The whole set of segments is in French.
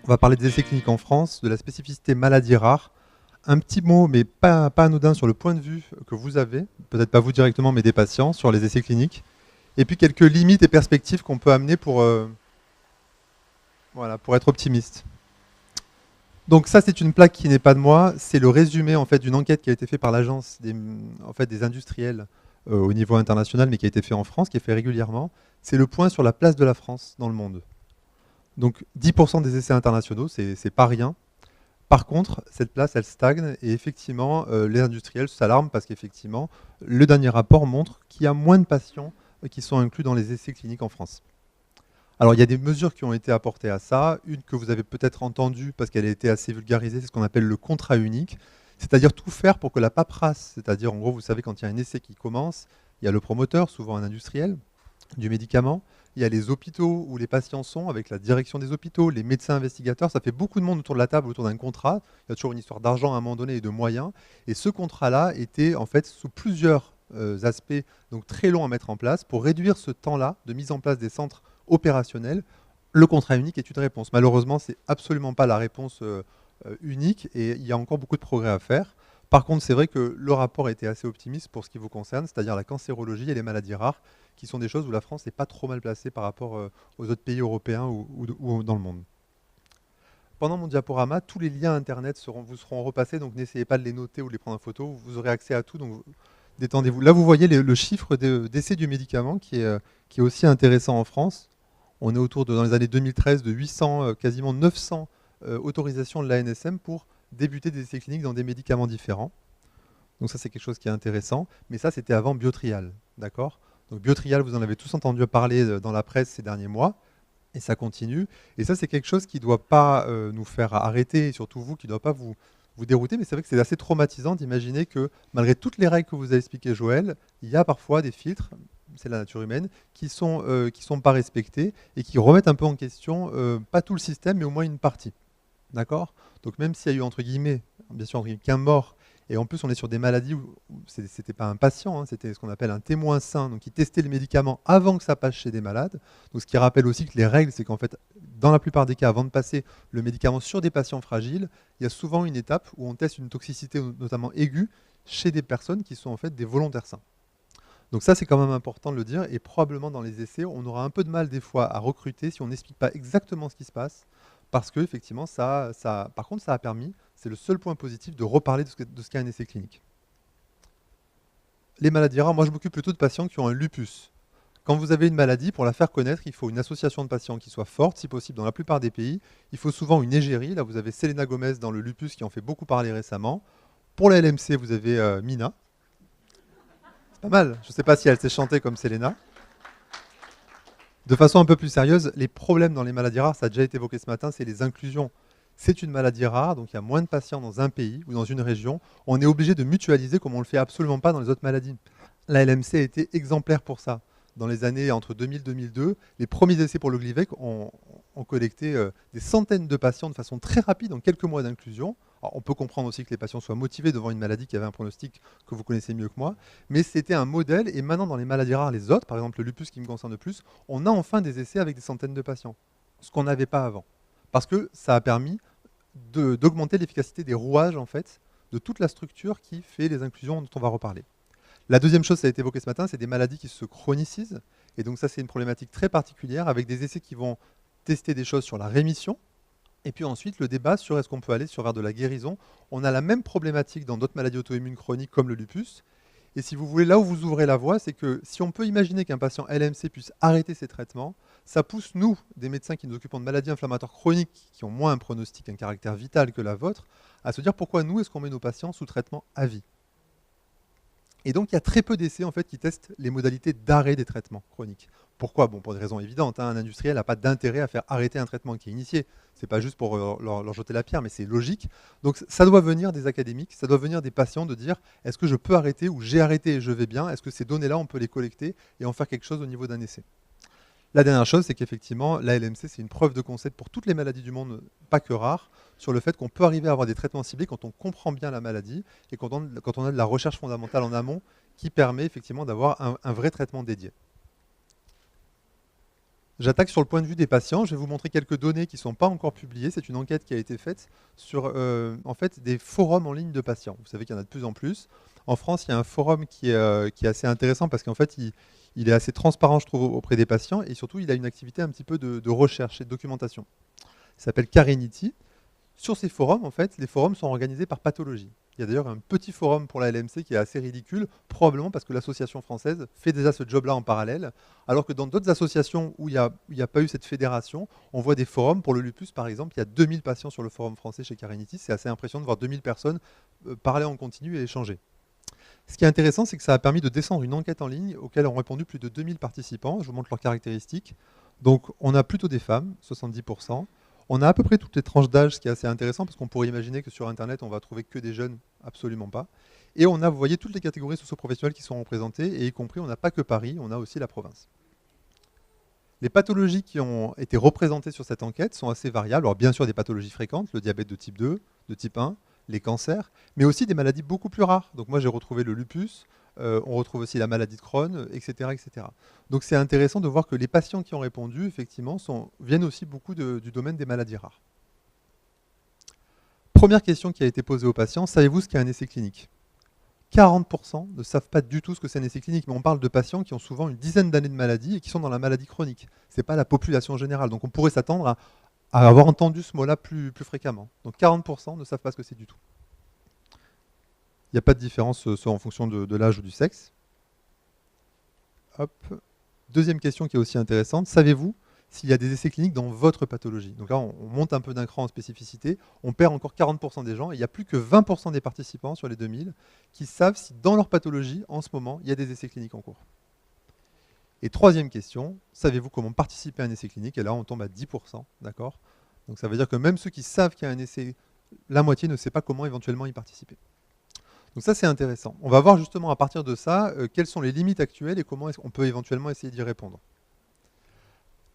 On va parler des essais cliniques en France, de la spécificité maladie rare. Un petit mot, mais pas anodin, sur le point de vue que vous avez, peut-être pas vous directement, mais des patients, sur les essais cliniques. Et puis quelques limites et perspectives qu'on peut amener voilà, pour être optimiste. Donc ça, c'est une plaque qui n'est pas de moi. C'est le résumé en fait d'une enquête qui a été faite par l'agence des industriels au niveau international, mais qui a été fait en France, qui est fait régulièrement. C'est le point sur la place de la France dans le monde. Donc 10% des essais internationaux, c'est pas rien. Par contre, cette place, elle stagne et effectivement, les industriels s'alarment parce qu'effectivement, le dernier rapport montre qu'il y a moins de patients qui sont inclus dans les essais cliniques en France. Alors, il y a des mesures qui ont été apportées à ça. Une que vous avez peut-être entendue parce qu'elle a été assez vulgarisée, c'est ce qu'on appelle le contrat unique. C'est-à-dire tout faire pour que la paperasse, c'est-à-dire en gros, vous savez, quand il y a un essai qui commence, il y a le promoteur, souvent un industriel, du médicament. Il y a les hôpitaux où les patients sont, avec la direction des hôpitaux, les médecins investigateurs. Ça fait beaucoup de monde autour de la table, autour d'un contrat. Il y a toujours une histoire d'argent à un moment donné et de moyens. Et ce contrat-là était en fait sous plusieurs aspects, donc très long à mettre en place, pour réduire ce temps-là de mise en place des centres opérationnels. Le contrat unique est une réponse. Malheureusement, ce n'est absolument pas la réponse unique et il y a encore beaucoup de progrès à faire. Par contre, c'est vrai que le rapport était assez optimiste pour ce qui vous concerne, c'est-à-dire la cancérologie et les maladies rares, qui sont des choses où la France n'est pas trop mal placée par rapport aux autres pays européens ou dans le monde. Pendant mon diaporama, tous les liens Internet vous seront repassés, donc n'essayez pas de les noter ou de les prendre en photo, vous aurez accès à tout, donc détendez-vous. Là, vous voyez le chiffre d'essai du médicament qui est aussi intéressant en France. On est autour de, dans les années 2013, de 800, quasiment 900 autorisations de l'ANSM pour débuter des essais cliniques dans des médicaments différents. Donc ça, c'est quelque chose qui est intéressant. Mais ça, c'était avant Biotrial, d'accord? Donc Biotrial, vous en avez tous entendu parler dans la presse ces derniers mois, et ça continue. Et ça, c'est quelque chose qui ne doit pas nous faire arrêter, et surtout vous, qui ne doit pas vous dérouter. Mais c'est vrai que c'est assez traumatisant d'imaginer que, malgré toutes les règles que vous avez expliquées, Joël, il y a parfois des filtres, c'est la nature humaine, qui sont pas respectés et qui remettent un peu en question, pas tout le système, mais au moins une partie. D'accord? Donc même s'il y a eu, entre guillemets, bien sûr, qu'un mort, et en plus on est sur des maladies où c'était pas un patient, hein, c'était ce qu'on appelle un témoin sain, donc qui testait le médicament avant que ça passe chez des malades. Donc ce qui rappelle aussi que les règles, c'est qu'en fait, dans la plupart des cas, avant de passer le médicament sur des patients fragiles, il y a souvent une étape où on teste une toxicité, notamment aiguë, chez des personnes qui sont en fait des volontaires sains. Donc ça, c'est quand même important de le dire, et probablement dans les essais, on aura un peu de mal des fois à recruter si on n'explique pas exactement ce qui se passe, parce que effectivement, par contre, ça a permis, c'est le seul point positif, de reparler de ce qu'est un essai clinique. Les maladies rares, moi je m'occupe plutôt de patients qui ont un lupus. Quand vous avez une maladie, pour la faire connaître, il faut une association de patients qui soit forte, si possible dans la plupart des pays. Il faut souvent une égérie. Là, vous avez Selena Gomez dans le lupus qui en fait beaucoup parler récemment. Pour la LMC, vous avez Mina. C'est pas mal. Je ne sais pas si elle sait chanter comme Selena. De façon un peu plus sérieuse, les problèmes dans les maladies rares, ça a déjà été évoqué ce matin, c'est les inclusions. C'est une maladie rare, donc il y a moins de patients dans un pays ou dans une région. On est obligé de mutualiser comme on ne le fait absolument pas dans les autres maladies. La LMC a été exemplaire pour ça. Dans les années entre 2000 et 2002, les premiers essais pour le Glivec ont collecté des centaines de patients de façon très rapide, en quelques mois d'inclusion. On peut comprendre aussi que les patients soient motivés devant une maladie qui avait un pronostic que vous connaissez mieux que moi, mais c'était un modèle, et maintenant dans les maladies rares, les autres, par exemple le lupus qui me concerne le plus, on a enfin des essais avec des centaines de patients, ce qu'on n'avait pas avant. Parce que ça a permis d'augmenter l'efficacité des rouages, en fait, de toute la structure qui fait les inclusions dont on va reparler. La deuxième chose, ça a été évoqué ce matin, c'est des maladies qui se chronicisent. Et donc ça, c'est une problématique très particulière avec des essais qui vont tester des choses sur la rémission. Et puis ensuite, le débat sur est-ce qu'on peut aller vers de la guérison. On a la même problématique dans d'autres maladies auto-immunes chroniques comme le lupus. Et si vous voulez, là où vous ouvrez la voie, c'est que si on peut imaginer qu'un patient LMC puisse arrêter ses traitements, ça pousse nous, des médecins qui nous occupons de maladies inflammatoires chroniques, qui ont moins un pronostic, un caractère vital que la vôtre, à se dire pourquoi nous, est-ce qu'on met nos patients sous traitement à vie. Et donc, il y a très peu d'essais en fait, qui testent les modalités d'arrêt des traitements chroniques. Pourquoi? Bon, pour des raisons évidentes. Un industriel n'a pas d'intérêt à faire arrêter un traitement qui est initié. Ce n'est pas juste pour leur jeter la pierre, mais c'est logique. Donc, ça doit venir des académiques, ça doit venir des patients de dire est-ce que je peux arrêter ou j'ai arrêté et je vais bien? Est-ce que ces données-là, on peut les collecter et en faire quelque chose au niveau d'un essai? La dernière chose, c'est qu'effectivement, la LMC, c'est une preuve de concept pour toutes les maladies du monde, pas que rares, sur le fait qu'on peut arriver à avoir des traitements ciblés quand on comprend bien la maladie et quand on a de la recherche fondamentale en amont qui permet effectivement d'avoir un vrai traitement dédié. J'attaque sur le point de vue des patients. Je vais vous montrer quelques données qui ne sont pas encore publiées. C'est une enquête qui a été faite sur en fait, des forums en ligne de patients. Vous savez qu'il y en a de plus en plus. En France, il y a un forum qui est assez intéressant parce qu'en fait, il est assez transparent, je trouve, auprès des patients. Et surtout, il a une activité un petit peu de recherche et de documentation. Il s'appelle Carinity. Sur ces forums, en fait, les forums sont organisés par pathologie. Il y a d'ailleurs un petit forum pour la LMC qui est assez ridicule, probablement parce que l'association française fait déjà ce job-là en parallèle, alors que dans d'autres associations où il n'y a pas eu cette fédération, on voit des forums. Pour le lupus, par exemple, il y a 2000 patients sur le forum français chez Carinity. C'est assez impressionnant de voir 2000 personnes parler en continu et échanger. Ce qui est intéressant, c'est que ça a permis de descendre une enquête en ligne auquel ont répondu plus de 2000 participants. Je vous montre leurs caractéristiques. Donc, on a plutôt des femmes, 70%. On a à peu près toutes les tranches d'âge, ce qui est assez intéressant, parce qu'on pourrait imaginer que sur Internet, on va trouver que des jeunes, absolument pas. Et on a, vous voyez, toutes les catégories socio-professionnelles qui sont représentées, et y compris, on n'a pas que Paris, on a aussi la province. Les pathologies qui ont été représentées sur cette enquête sont assez variables. Alors bien sûr, des pathologies fréquentes, le diabète de type 2, de type 1, les cancers, mais aussi des maladies beaucoup plus rares. Donc moi, j'ai retrouvé le lupus, on retrouve aussi la maladie de Crohn, etc. etc. Donc c'est intéressant de voir que les patients qui ont répondu, effectivement, viennent aussi beaucoup du domaine des maladies rares. Première question qui a été posée aux patients, savez-vous ce qu'est un essai clinique ? 40% ne savent pas du tout ce que c'est un essai clinique, mais on parle de patients qui ont souvent une dizaine d'années de maladie et qui sont dans la maladie chronique. Ce n'est pas la population générale, donc on pourrait s'attendre à avoir entendu ce mot-là plus fréquemment. Donc 40% ne savent pas ce que c'est du tout. Il n'y a pas de différence soit en fonction de l'âge ou du sexe. Hop. Deuxième question qui est aussi intéressante, savez-vous s'il y a des essais cliniques dans votre pathologie? Donc là, on monte un peu d'un cran en spécificité, on perd encore 40% des gens, et il n'y a plus que 20% des participants sur les 2000 qui savent si dans leur pathologie, en ce moment, il y a des essais cliniques en cours. Et troisième question, savez-vous comment participer à un essai clinique? Et là, on tombe à 10%, d'accord? Donc ça veut dire que même ceux qui savent qu'il y a un essai, la moitié ne sait pas comment éventuellement y participer. Donc ça, c'est intéressant. On va voir justement à partir de ça, quelles sont les limites actuelles et comment on peut éventuellement essayer d'y répondre.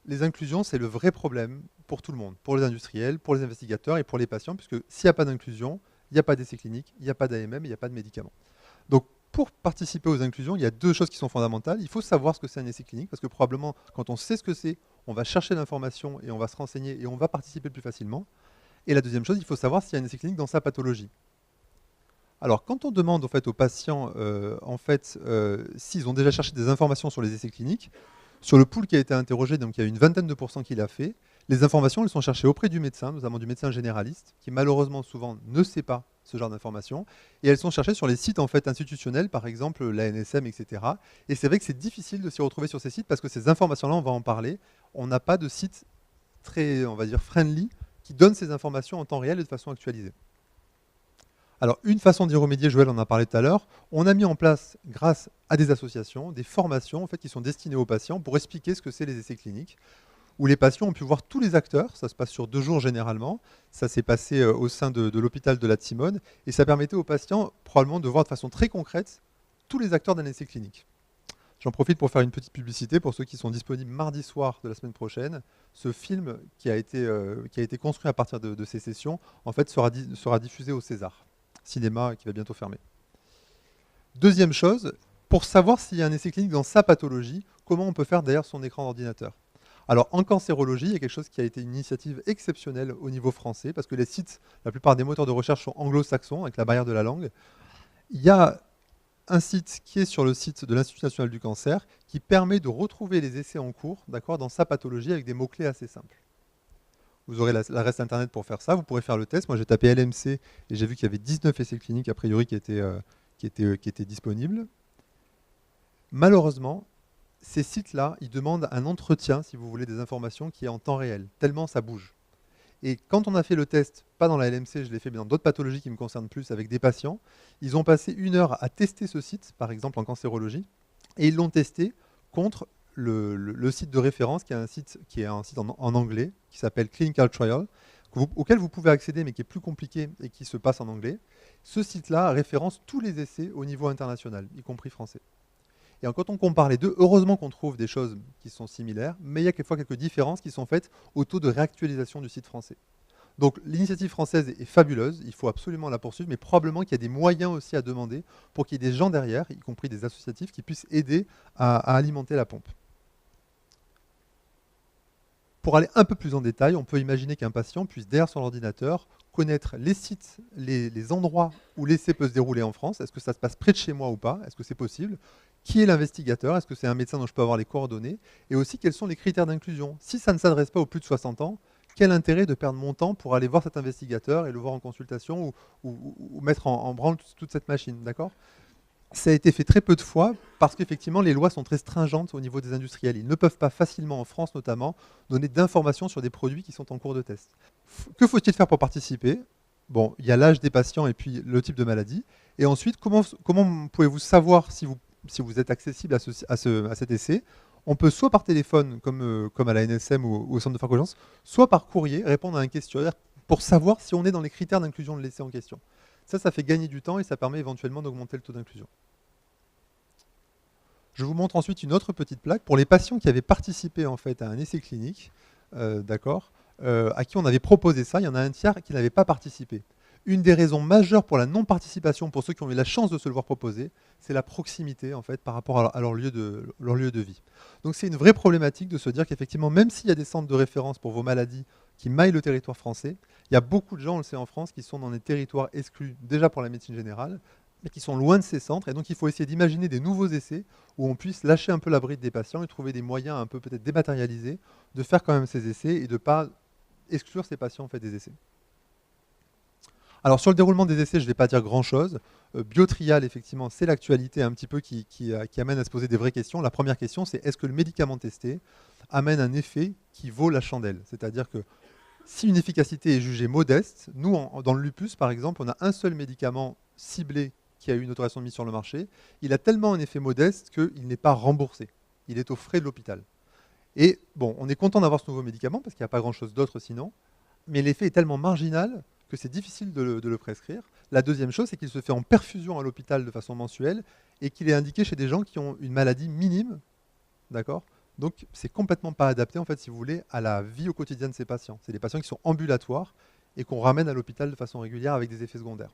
Les inclusions, c'est le vrai problème pour tout le monde, pour les industriels, pour les investigateurs et pour les patients, puisque s'il n'y a pas d'inclusion, il n'y a pas d'essai clinique, il n'y a pas d'AMM, il n'y a pas de médicaments. Donc, pour participer aux inclusions, il y a deux choses qui sont fondamentales. Il faut savoir ce que c'est un essai clinique, parce que probablement, quand on sait ce que c'est, on va chercher l'information et on va se renseigner et on va participer plus facilement. Et la deuxième chose, il faut savoir s'il y a un essai clinique dans sa pathologie. Alors, quand on demande en fait, aux patients s'ils ont déjà cherché des informations sur les essais cliniques, sur le pool qui a été interrogé, donc il y a une vingtaine de pourcents qui l'a fait, les informations elles sont cherchées auprès du médecin, notamment du médecin généraliste, qui malheureusement souvent ne sait pas ce genre d'informations, et elles sont cherchées sur les sites en fait, institutionnels, par exemple l'ANSM, etc. Et c'est vrai que c'est difficile de s'y retrouver sur ces sites parce que ces informations-là, on va en parler, on n'a pas de site très, on va dire, friendly qui donne ces informations en temps réel et de façon actualisée. Alors, une façon d'y remédier, Joël en a parlé tout à l'heure, on a mis en place, grâce à des associations, des formations en fait, qui sont destinées aux patients pour expliquer ce que c'est les essais cliniques, où les patients ont pu voir tous les acteurs, ça se passe sur 2 jours généralement, ça s'est passé au sein de l'hôpital de la Timone, et ça permettait aux patients probablement de voir de façon très concrète tous les acteurs d'un essai clinique. J'en profite pour faire une petite publicité pour ceux qui sont disponibles mardi soir de la semaine prochaine. Ce film qui a été construit à partir de ces sessions, en fait, sera diffusé au César. Cinéma qui va bientôt fermer. Deuxième chose, pour savoir s'il y a un essai clinique dans sa pathologie, comment on peut faire derrière son écran d'ordinateur? Alors en cancérologie, il y a quelque chose qui a été une initiative exceptionnelle au niveau français, parce que les sites, la plupart des moteurs de recherche sont anglo-saxons, avec la barrière de la langue. Il y a un site qui est sur le site de l'Institut national du cancer, qui permet de retrouver les essais en cours, d'accord, dans sa pathologie avec des mots-clés assez simples. Vous aurez l'adresse internet pour faire ça. Vous pourrez faire le test. Moi, j'ai tapé LMC et j'ai vu qu'il y avait 19 essais cliniques, a priori, qui étaient disponibles. Malheureusement, ces sites-là, ils demandent un entretien, si vous voulez, des informations qui est en temps réel, tellement ça bouge. Et quand on a fait le test, pas dans la LMC, je l'ai fait, mais dans d'autres pathologies qui me concernent plus, avec des patients, ils ont passé 1 heure à tester ce site, par exemple en cancérologie, et ils l'ont testé contre le site de référence, qui est un site en anglais, qui s'appelle Clinical Trial, auquel vous pouvez accéder, mais qui est plus compliqué et qui se passe en anglais. Ce site-là référence tous les essais au niveau international, y compris français. Et quand on compare les deux, heureusement qu'on trouve des choses qui sont similaires, mais il y a quelquefois quelques différences qui sont faites au taux de réactualisation du site français. Donc l'initiative française est fabuleuse, il faut absolument la poursuivre, mais probablement qu'il y a des moyens aussi à demander pour qu'il y ait des gens derrière, y compris des associatifs, qui puissent aider à alimenter la pompe. Pour aller un peu plus en détail, on peut imaginer qu'un patient puisse, derrière son ordinateur, connaître les sites, les endroits où l'essai peut se dérouler en France. Est-ce que ça se passe près de chez moi ou pas? Est-ce que c'est possible? Qui est l'investigateur? Est-ce que c'est un médecin dont je peux avoir les coordonnées? Et aussi, quels sont les critères d'inclusion? Si ça ne s'adresse pas aux plus de 60 ans, quel intérêt de perdre mon temps pour aller voir cet investigateur et le voir en consultation ou mettre en branle toute cette machine, d'accord? Ça a été fait très peu de fois parce qu'effectivement les lois sont très stringentes au niveau des industriels. Ils ne peuvent pas facilement, en France notamment, donner d'informations sur des produits qui sont en cours de test. Que faut-il faire pour participer? Bon, il y a l'âge des patients et puis le type de maladie. Et ensuite, comment pouvez-vous savoir si vous êtes accessible à cet essai? On peut soit par téléphone, comme à la NSM ou au centre de pharmacovigilance, soit par courrier, répondre à un questionnaire pour savoir si on est dans les critères d'inclusion de l'essai en question. Ça fait gagner du temps et ça permet éventuellement d'augmenter le taux d'inclusion. Je vous montre ensuite une autre petite plaque pour les patients qui avaient participé en fait à un essai clinique, d'accord, à qui on avait proposé ça. Il y en a un tiers qui n'avait pas participé. Une des raisons majeures pour la non-participation, pour ceux qui ont eu la chance de se le voir proposer, c'est la proximité en fait par rapport à leur lieu de vie. Donc c'est une vraie problématique de se dire qu'effectivement, même s'il y a des centres de référence pour vos maladies qui maillent le territoire français, il y a beaucoup de gens, on le sait en France, qui sont dans des territoires exclus déjà pour la médecine générale, mais qui sont loin de ces centres. Et donc il faut essayer d'imaginer des nouveaux essais où on puisse lâcher un peu la bride des patients et trouver des moyens un peu peut-être dématérialisés de faire quand même ces essais et de ne pas exclure ces patients en fait des essais. Alors sur le déroulement des essais, je ne vais pas dire grand-chose. Biotrial, effectivement, c'est l'actualité un petit peu qui amène à se poser des vraies questions. La première question, c'est est-ce que le médicament testé amène un effet qui vaut la chandelle? C'est-à-dire que si une efficacité est jugée modeste, nous, dans le lupus, par exemple, on a un seul médicament ciblé qui a eu une autorisation de mise sur le marché. Il a tellement un effet modeste qu'il n'est pas remboursé. Il est aux frais de l'hôpital. Et bon, on est content d'avoir ce nouveau médicament parce qu'il n'y a pas grand-chose d'autre sinon, mais l'effet est tellement marginal que c'est difficile de le prescrire. La deuxième chose, c'est qu'il se fait en perfusion à l'hôpital de façon mensuelle et qu'il est indiqué chez des gens qui ont une maladie minime, d'accord? Donc c'est complètement pas adapté, en fait, si vous voulez, à la vie au quotidien de ces patients. C'est des patients qui sont ambulatoires et qu'on ramène à l'hôpital de façon régulière avec des effets secondaires.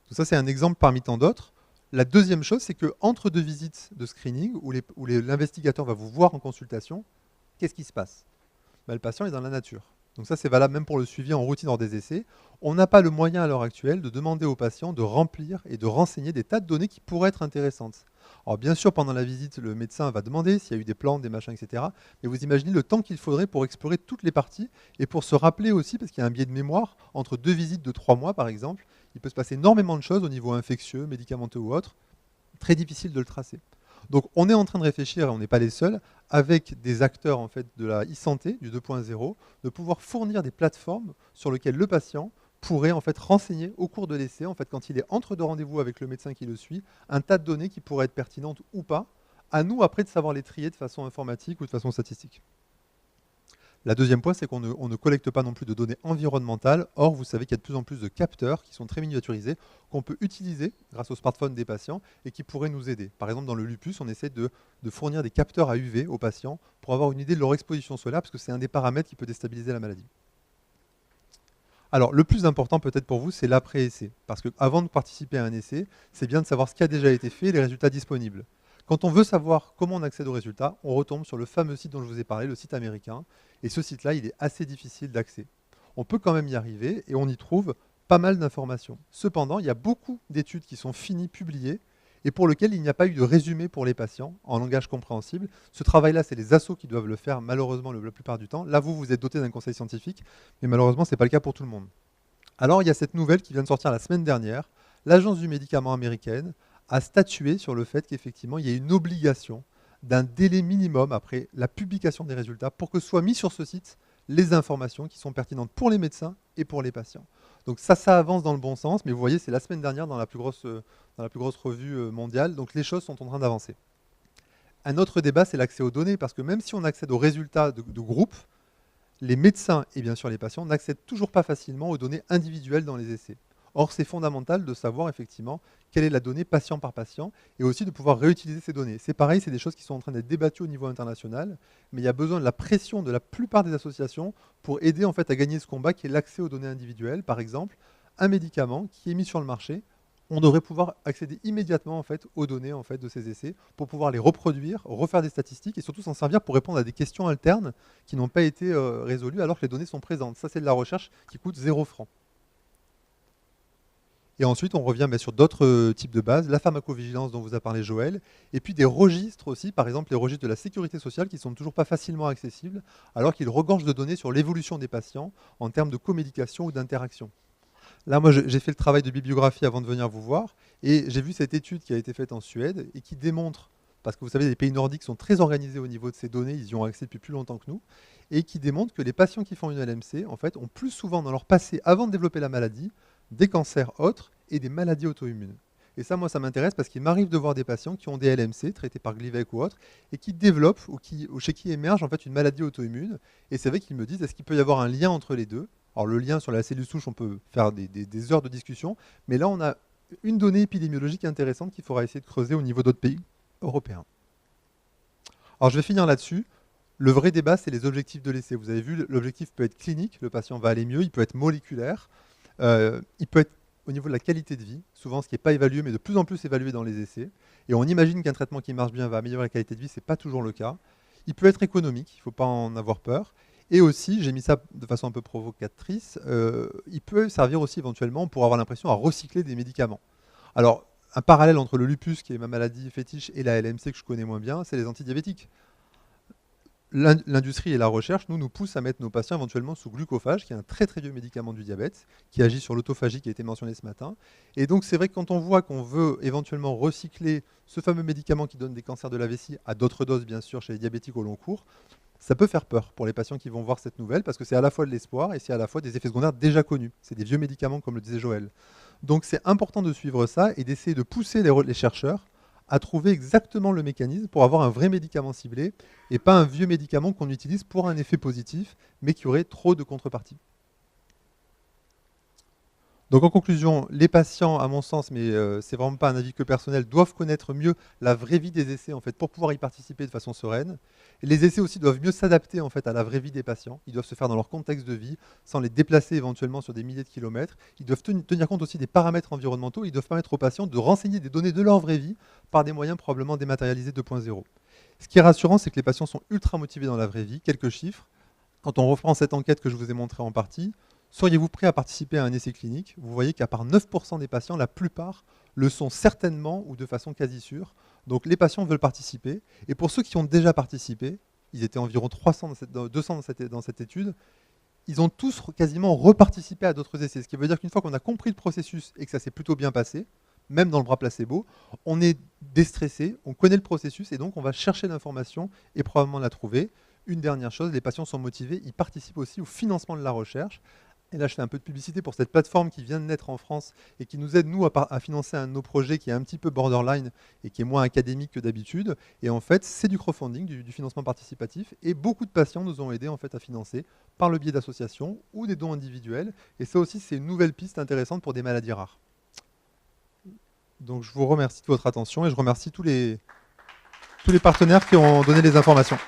Donc ça, c'est un exemple parmi tant d'autres. La deuxième chose, c'est qu'entre deux visites de screening, où l'investigateur va vous voir en consultation, qu'est-ce qui se passe? Le patient est dans la nature. Donc ça, c'est valable même pour le suivi en routine hors des essais. On n'a pas le moyen à l'heure actuelle de demander aux patients de remplir et de renseigner des tas de données qui pourraient être intéressantes. Alors bien sûr, pendant la visite, le médecin va demander s'il y a eu des plantes, des machins, etc. Mais vous imaginez le temps qu'il faudrait pour explorer toutes les parties et pour se rappeler aussi, parce qu'il y a un biais de mémoire, entre deux visites de 3 mois par exemple, il peut se passer énormément de choses au niveau infectieux, médicamenteux ou autre, très difficile de le tracer. Donc on est en train de réfléchir, et on n'est pas les seuls, avec des acteurs en fait, de la e-santé, du 2.0, de pouvoir fournir des plateformes sur lesquelles le patient pourrait en fait renseigner au cours de l'essai, en fait, quand il est entre deux rendez-vous avec le médecin qui le suit, un tas de données qui pourraient être pertinentes ou pas. À nous après de savoir les trier de façon informatique ou de façon statistique. La deuxième point, c'est qu'on ne collecte pas non plus de données environnementales. Or, vous savez qu'il y a de plus en plus de capteurs qui sont très miniaturisés, qu'on peut utiliser grâce au smartphone des patients et qui pourraient nous aider. Par exemple, dans le lupus, on essaie de fournir des capteurs à UV aux patients pour avoir une idée de leur exposition solaire, parce que c'est un des paramètres qui peut déstabiliser la maladie. Alors, le plus important peut-être pour vous, c'est l'après-essai. Parce qu'avant de participer à un essai, c'est bien de savoir ce qui a déjà été fait et les résultats disponibles. Quand on veut savoir comment on accède aux résultats, on retombe sur le fameux site dont je vous ai parlé, le site américain. Et ce site-là, il est assez difficile d'accès. On peut quand même y arriver et on y trouve pas mal d'informations. Cependant, il y a beaucoup d'études qui sont finies, publiées, et pour lesquelles il n'y a pas eu de résumé pour les patients en langage compréhensible. Ce travail-là, c'est les assos qui doivent le faire, malheureusement, la plupart du temps. Là, vous êtes doté d'un conseil scientifique, mais malheureusement, ce n'est pas le cas pour tout le monde. Alors, il y a cette nouvelle qui vient de sortir la semaine dernière. L'Agence du médicament américaine a statué sur le fait qu'effectivement, il y a une obligation d'un délai minimum après la publication des résultats pour que soient mis sur ce site les informations qui sont pertinentes pour les médecins et pour les patients. Donc ça avance dans le bon sens, mais vous voyez, c'est la semaine dernière dans la plus grosse revue mondiale, donc les choses sont en train d'avancer. Un autre débat, c'est l'accès aux données, parce que même si on accède aux résultats de groupe, les médecins et bien sûr les patients n'accèdent toujours pas facilement aux données individuelles dans les essais. Or, c'est fondamental de savoir effectivement quelle est la donnée patient par patient et aussi de pouvoir réutiliser ces données. C'est pareil, c'est des choses qui sont en train d'être débattues au niveau international, mais il y a besoin de la pression de la plupart des associations pour aider en fait à gagner ce combat qui est l'accès aux données individuelles. Par exemple, un médicament qui est mis sur le marché, on devrait pouvoir accéder immédiatement en fait, aux données en fait, de ces essais pour pouvoir les reproduire, refaire des statistiques et surtout s'en servir pour répondre à des questions internes qui n'ont pas été résolues alors que les données sont présentes. Ça, c'est de la recherche qui coûte 0 francs. Et ensuite, on revient sur d'autres types de bases, la pharmacovigilance dont vous a parlé Joël, et puis des registres aussi, par exemple les registres de la sécurité sociale qui ne sont toujours pas facilement accessibles, alors qu'ils regorgent de données sur l'évolution des patients en termes de comédication ou d'interaction. Là, moi, j'ai fait le travail de bibliographie avant de venir vous voir, et j'ai vu cette étude qui a été faite en Suède et qui démontre, parce que vous savez, les pays nordiques sont très organisés au niveau de ces données, ils y ont accès depuis plus longtemps que nous, et qui démontre que les patients qui font une LMC, en fait, ont plus souvent dans leur passé, avant de développer la maladie, des cancers autres et des maladies auto-immunes. Et ça, moi, ça m'intéresse parce qu'il m'arrive de voir des patients qui ont des LMC, traités par Glivec ou autre, et qui développent ou chez qui émerge en fait une maladie auto-immune. Et c'est vrai qu'ils me disent, est-ce qu'il peut y avoir un lien entre les deux? Alors le lien sur la cellule souche, on peut faire des heures de discussion, mais là, on a une donnée épidémiologique intéressante qu'il faudra essayer de creuser au niveau d'autres pays européens. Alors je vais finir là-dessus. Le vrai débat, c'est les objectifs de l'essai. Vous avez vu, l'objectif peut être clinique, le patient va aller mieux, il peut être moléculaire, il peut être au niveau de la qualité de vie, souvent ce qui n'est pas évalué, mais de plus en plus évalué dans les essais. Et on imagine qu'un traitement qui marche bien va améliorer la qualité de vie, ce n'est pas toujours le cas. Il peut être économique, il ne faut pas en avoir peur. Et aussi, j'ai mis ça de façon un peu provocatrice, il peut servir aussi éventuellement pour avoir l'impression à recycler des médicaments. Alors, un parallèle entre le lupus, qui est ma maladie fétiche, et la LMC que je connais moins bien, c'est les antidiabétiques. L'industrie et la recherche nous poussent à mettre nos patients éventuellement sous glucophage, qui est un très très vieux médicament du diabète, qui agit sur l'autophagie qui a été mentionné ce matin. Et donc c'est vrai que quand on voit qu'on veut éventuellement recycler ce fameux médicament qui donne des cancers de la vessie à d'autres doses bien sûr chez les diabétiques au long cours, ça peut faire peur pour les patients qui vont voir cette nouvelle, parce que c'est à la fois de l'espoir et c'est à la fois des effets secondaires déjà connus. C'est des vieux médicaments comme le disait Joël. Donc c'est important de suivre ça et d'essayer de pousser les chercheurs à trouver exactement le mécanisme pour avoir un vrai médicament ciblé et pas un vieux médicament qu'on utilise pour un effet positif, mais qui aurait trop de contreparties. Donc en conclusion, les patients, à mon sens, mais c'est vraiment pas un avis que personnel, doivent connaître mieux la vraie vie des essais en fait, pour pouvoir y participer de façon sereine. Et les essais aussi doivent mieux s'adapter en fait, à la vraie vie des patients. Ils doivent se faire dans leur contexte de vie, sans les déplacer éventuellement sur des milliers de kilomètres. Ils doivent tenir compte aussi des paramètres environnementaux. Ils doivent permettre aux patients de renseigner des données de leur vraie vie par des moyens probablement dématérialisés 2.0. Ce qui est rassurant, c'est que les patients sont ultra motivés dans la vraie vie. Quelques chiffres. Quand on reprend cette enquête que je vous ai montrée en partie, seriez-vous prêt à participer à un essai clinique? Vous voyez qu'à part 9% des patients, la plupart le sont certainement ou de façon quasi sûre. Donc les patients veulent participer. Et pour ceux qui ont déjà participé, ils étaient environ 200 dans cette étude, ils ont tous quasiment reparticipé à d'autres essais. Ce qui veut dire qu'une fois qu'on a compris le processus et que ça s'est plutôt bien passé, même dans le bras placebo, on est déstressé, on connaît le processus et donc on va chercher l'information et probablement la trouver. Une dernière chose, les patients sont motivés, ils participent aussi au financement de la recherche. Et là, je fais un peu de publicité pour cette plateforme qui vient de naître en France et qui nous aide, nous, à financer un de nos projets qui est un petit peu borderline et qui est moins académique que d'habitude. Et en fait, c'est du crowdfunding, du financement participatif. Et beaucoup de patients nous ont aidés en fait, à financer par le biais d'associations ou des dons individuels. Et ça aussi, c'est une nouvelle piste intéressante pour des maladies rares. Donc, je vous remercie de votre attention et je remercie tous les partenaires qui ont donné les informations.